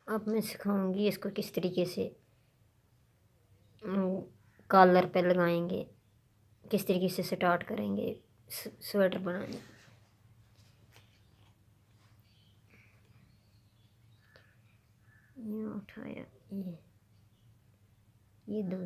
अब मैं सिखाऊंगी इसको किस तरीके से कॉलर पे लगाएंगे, किस तरीके से स्टार्ट करेंगे स्वेटर बनाने। ये उठाया, ये दो,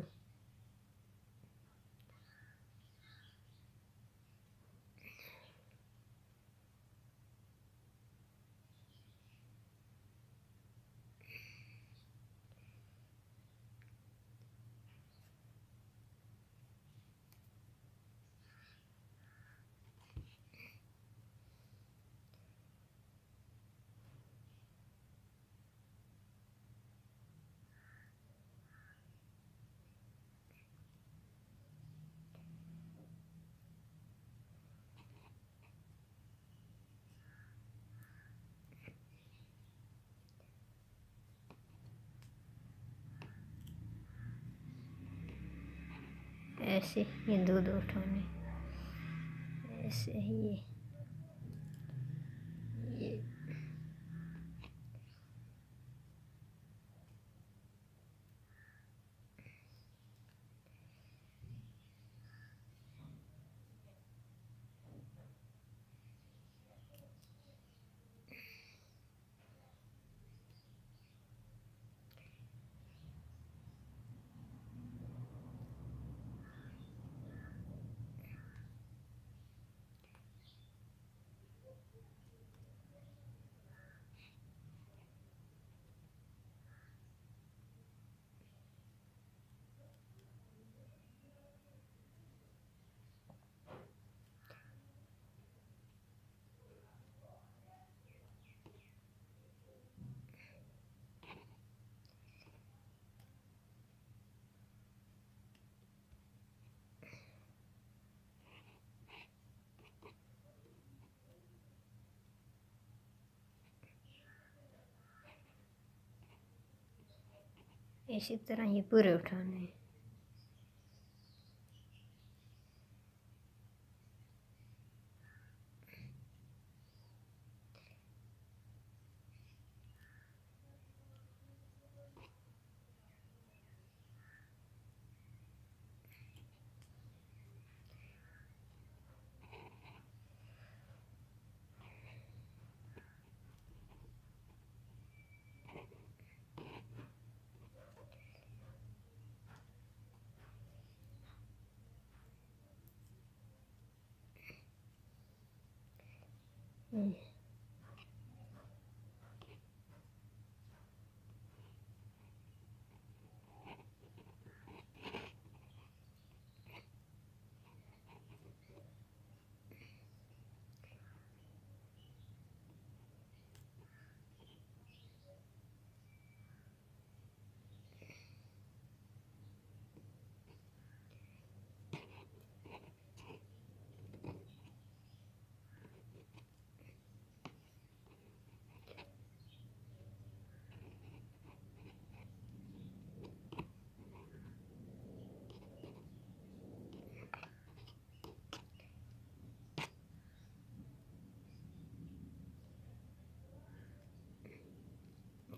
ऐसे ये दो दो उठाने, ऐसे ही ये इसी तरह ये पूरे उठाने हैं।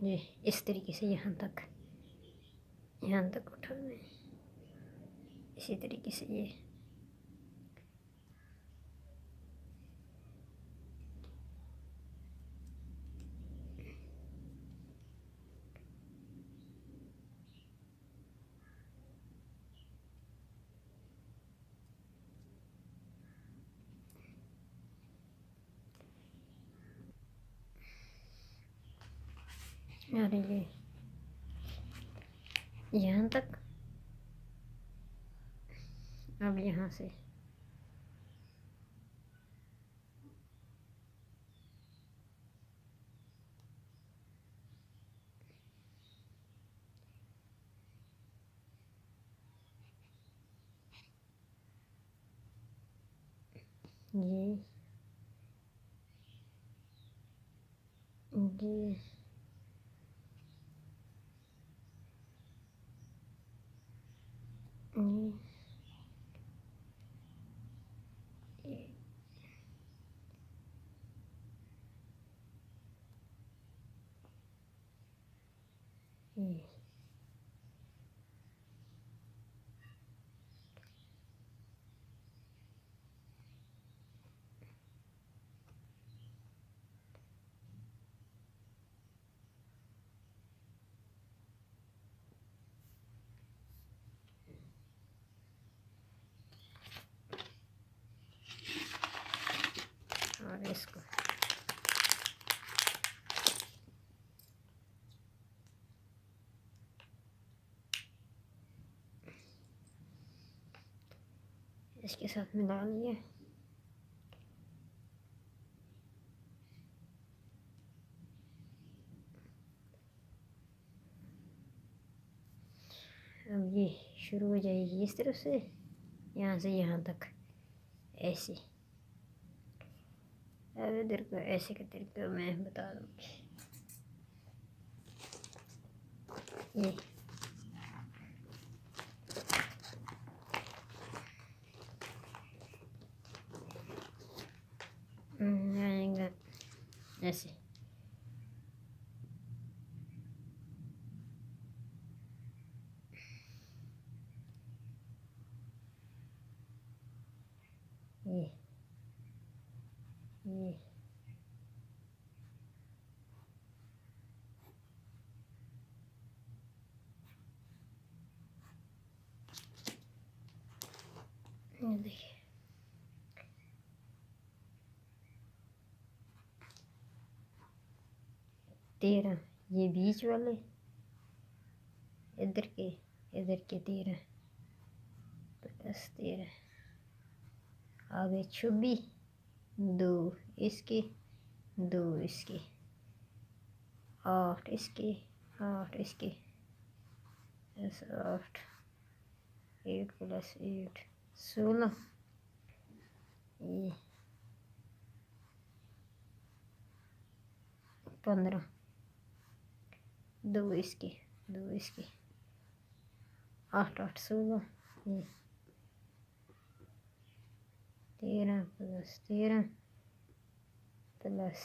ये इस तरीके से यहाँ तक उठाना है। इसी तरीके से ये और ये यहाँ तक। अब यहाँ से ये ये ये और इसको इसके साथ मिला लिया। अब ये शुरू हो जाएगी इस तरफ से, यहाँ से यहाँ तक ऐसे। अब इधर को ऐसे का तरीका मैं बता दूँगी। ये आएगा ऐसे। ये देखिए, तेरह ये बीच वाले, इधर के 13 प्लस 13, आगे 26, 2 इसके, 2 इसके, 8 इसके, 8 इसके, 8, 8 प्लस 8 16, ये 15, 2 इसके, 2 इसके, 8 8 16, ये 13 plus 13 plus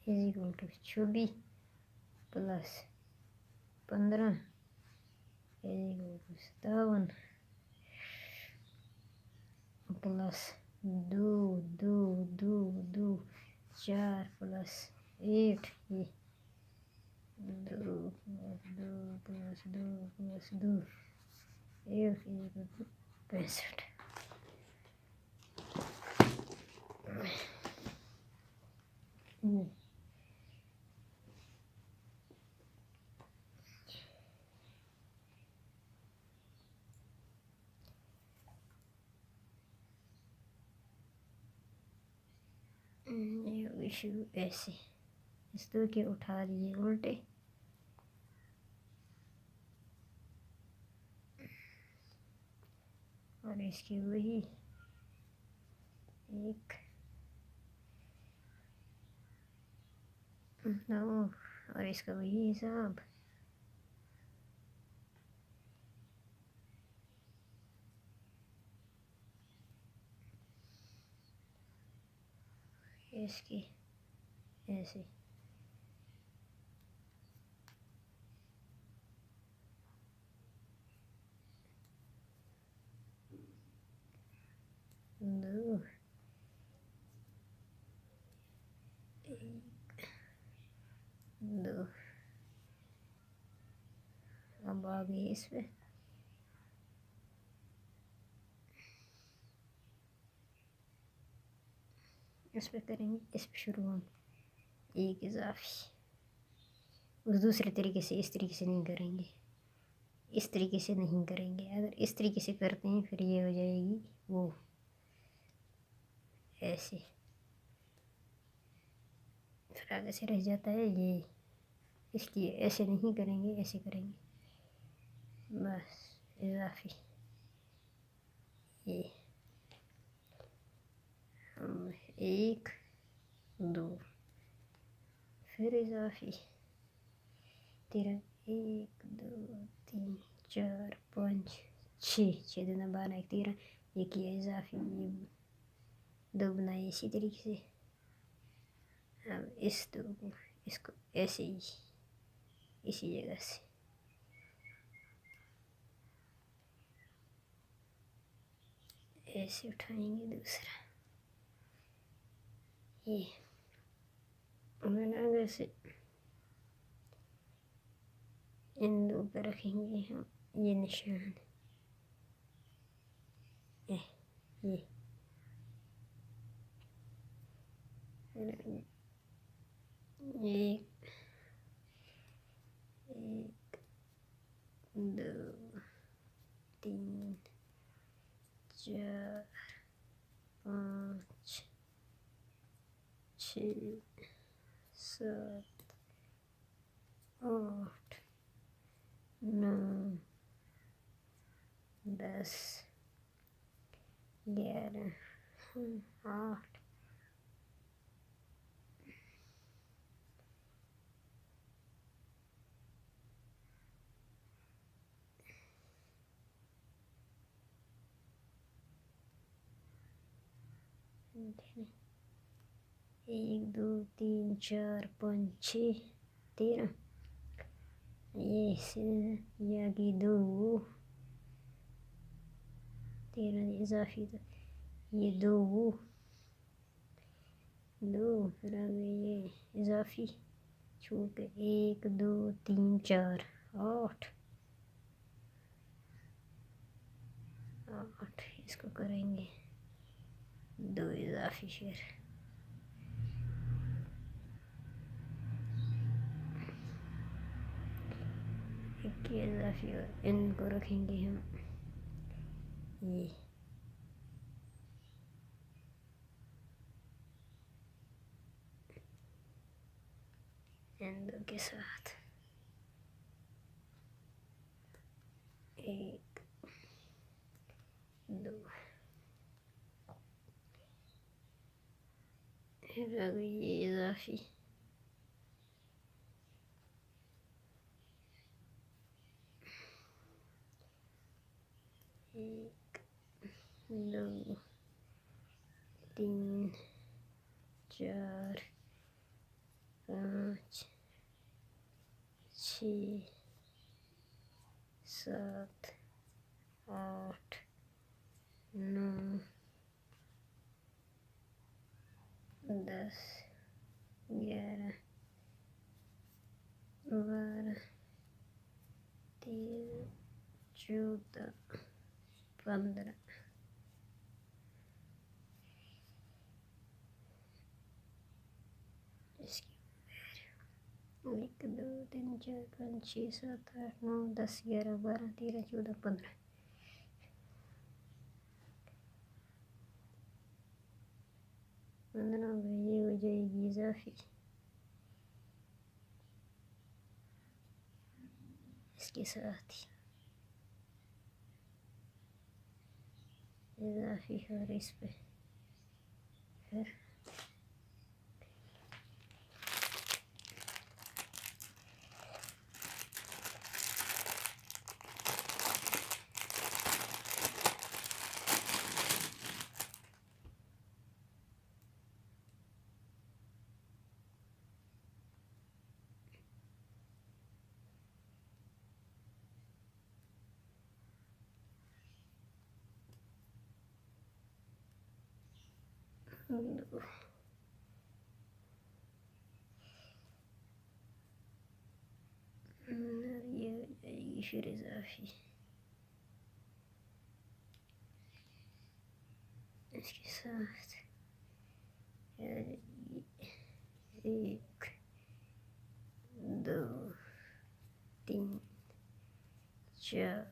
equal to 26 plus 15 equal to 57 plus 2 2 2 2 4 plus 8, ये 2 प्लस 2 प्लस 2 1 इक्वल टू 65। ये होगी शुरू ऐसे, इस दो के उठा दिए उल्टे, और इसकी वही एक 9, और इसका वही हिसाब। इसकी ऐसे, दो, एक, 2, अब आ गई इस पे, इस पे करेंगे, इस पे शुरू हम एक इजाफी, उस दूसरे तरीके से इस तरीके से नहीं करेंगे, इस तरीके से नहीं करेंगे। अगर इस तरीके से करते हैं फिर ये हो जाएगी वो ऐसे, फिर आगे से रह जाता है ये, इसलिए ऐसे नहीं करेंगे, ऐसे करेंगे बस। इजाफी ये 1 2, फिर इजाफी 13, 1 2 3 4 5 6, 6 दूना 12, 1 13, ये किया इजाफी, ये 2 बनाए इसी तरीके से। अब इस 2 को इसको ऐसे ही इसी जगह से ऐसे उठाएंगे। दूसरा ये बना वैसे इन दो पे रखेंगे हम ये निशान। ये एक एक दो तीन चार पाँच छः सात आठ नौ 10 11 8 1 2 3 4 5 6 13 ये से आगे 2 13 इजाफी तो ये 2 फिर आगे ये इजाफी छूट के 1 2 3 4 8 इसको करेंगे 2 इजाफी फिर एक इजाफी और इनको रखेंगे हम ये इन दो के साथ 1 2 फिर आ गई ये इजाफी 1 2 3 4 5 6 7 8 9 10 11 12 13 14 15 इसके 1 2 3 4 5 6 7 8 9 10 11 12 13 14 15 ये हो जाएगी इजाफी इसके साथ ही इजाफी और इस पे फिर ये हो जाएगी फिर इजाफी इसके साथ 1 2 3 4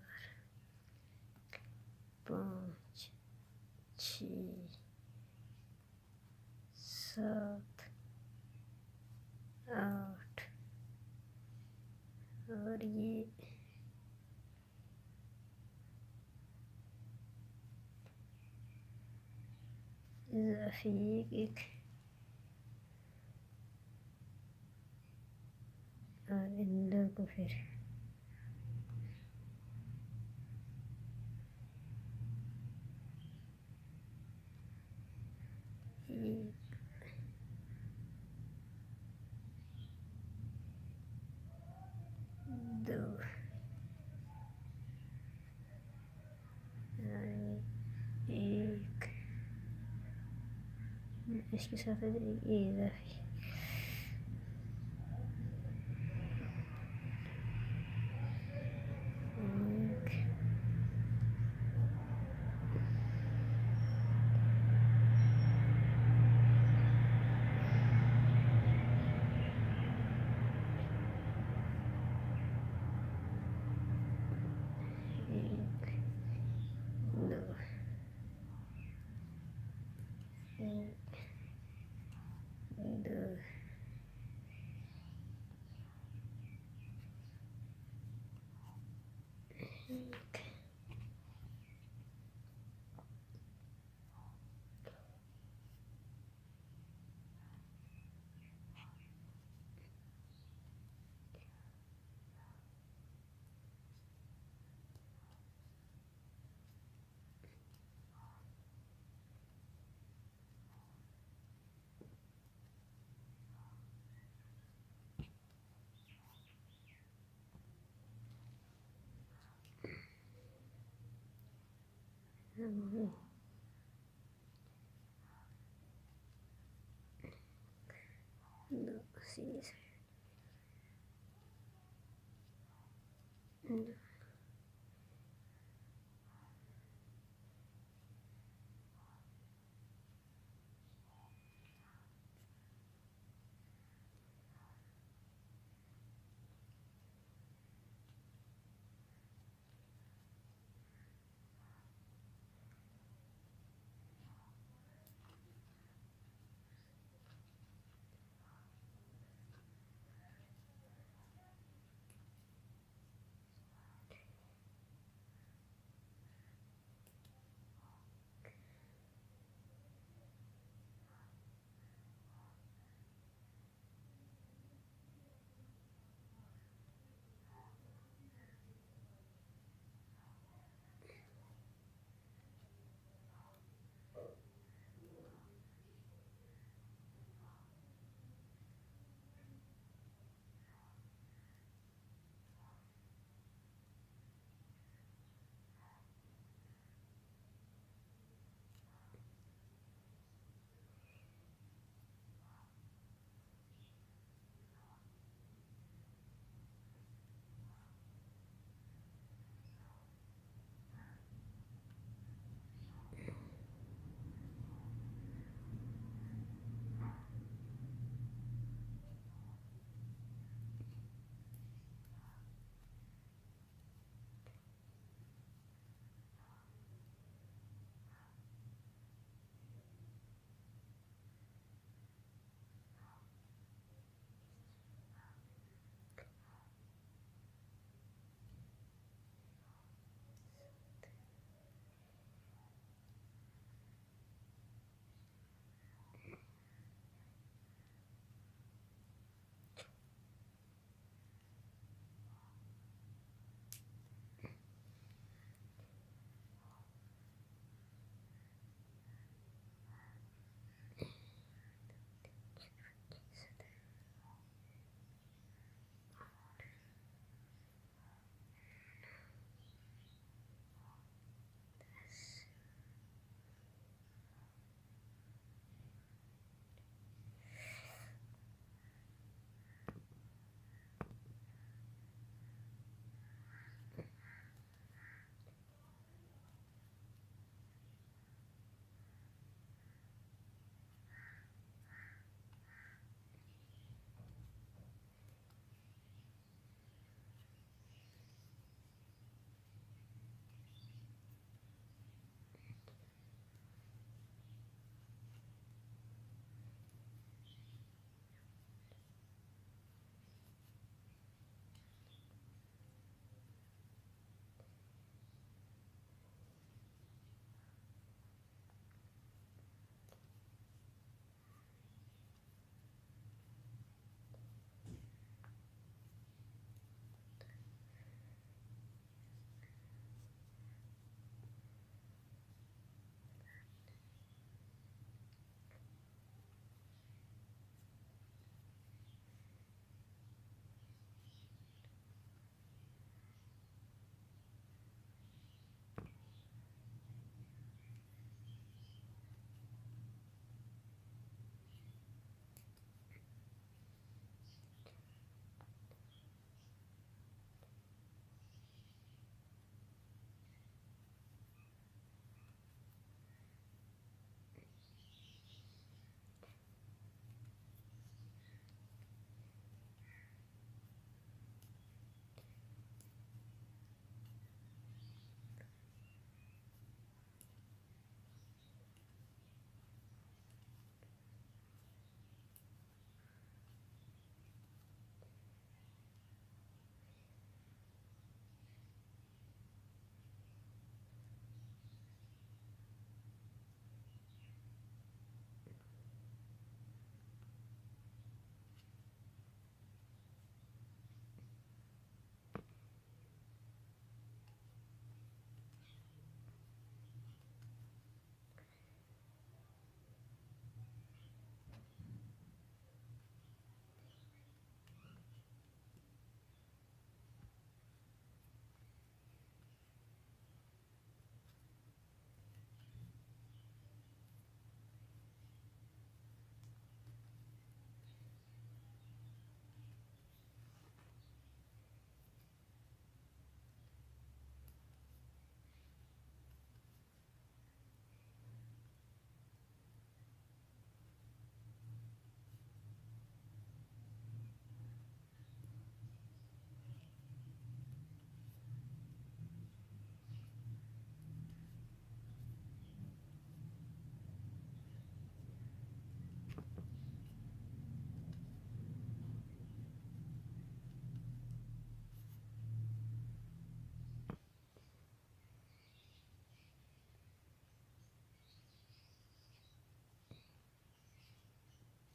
5 6 7 8 और ये इजाफी 1 और इन दो को फिर እስኪ ሳፈጥሪ ይዛፊ sí,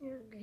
ओके।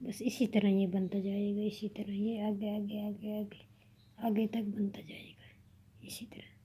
बस इसी तरह ये बनता जाएगा, इसी तरह ये आगे आगे आगे आगे आगे तक बनता जाएगा इसी तरह।